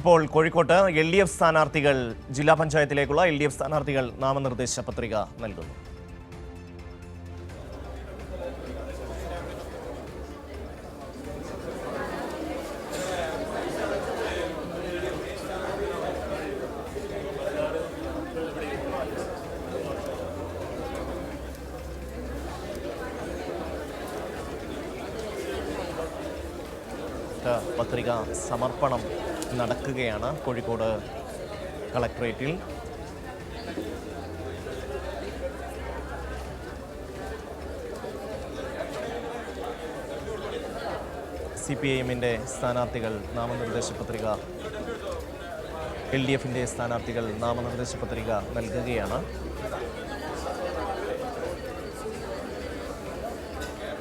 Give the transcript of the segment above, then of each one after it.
ഇപ്പോൾ കോഴിക്കോട്ട് LDF സ്ഥാനാർത്ഥികൾ ജില്ലാ പഞ്ചായത്തിലേക്കുള്ള LDF സ്ഥാനാർത്ഥികൾ നാമനിർദ്ദേശ പത്രിക നൽകുന്നു. പത്രിക സമർപ്പണം നടക്കുകയാണ് കോഴിക്കോട് കളക്ടറേറ്റിൽ. CPIM-ന്റെ സ്ഥാനാർത്ഥികൾ നാമനിർദ്ദേശ പത്രിക, LDF-ന്റെ സ്ഥാനാർത്ഥികൾ നാമനിർദ്ദേശ പത്രിക നൽകുകയാണ്.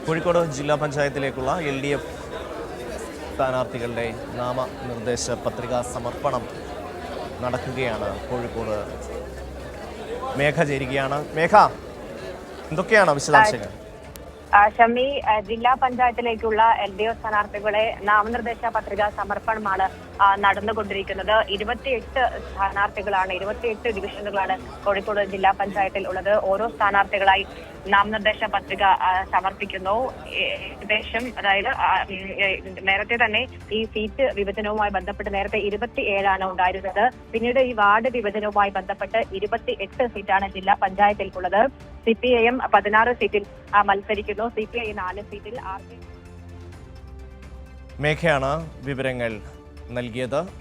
കോഴിക്കോട് ജില്ലാ പഞ്ചായത്തിലേക്കുള്ള LDF സ്ഥാനാർത്ഥികളുടെ നാമനിർദ്ദേശ പത്രികാ സമർപ്പണം നടക്കുകയാണ്. കോഴിക്കോട് മേഘ ചേരുകയാണ്. മേഘ, എന്തൊക്കെയാണ് വിശദാംശങ്ങൾ? ഷമി, ജില്ലാ പഞ്ചായത്തിലേക്കുള്ള LDF സ്ഥാനാർത്ഥികളെ നാമനിർദ്ദേശ പത്രികാ സമർപ്പണമാണ് നടന്നുകൊണ്ടിരിക്കുന്നത്. 28 സ്ഥാനാർത്ഥികളാണ്, 28 ഡിവിഷനുകളാണ് കോഴിക്കോട് ജില്ലാ പഞ്ചായത്തിൽ ഉള്ളത്. ഓരോ സ്ഥാനാർത്ഥികളായി നാമനിർദ്ദേശ പത്രിക സമർപ്പിക്കുന്നു. ഏകദേശം, അതായത് നേരത്തെ തന്നെ ഈ സീറ്റ് വിഭജനവുമായി ബന്ധപ്പെട്ട് നേരത്തെ 27 ഉണ്ടായിരുന്നത്. പിന്നീട് ഈ വാർഡ് വിഭജനവുമായി ബന്ധപ്പെട്ട് 28 സീറ്റാണ് ജില്ലാ പഞ്ചായത്തിൽക്കുള്ളത്. CPIM 16 സീറ്റിൽ മത്സരിക്കുന്നു. CPI 4 സീറ്റിൽ. മേഘയാണ് വിവരങ്ങൾ നൽകിയത്.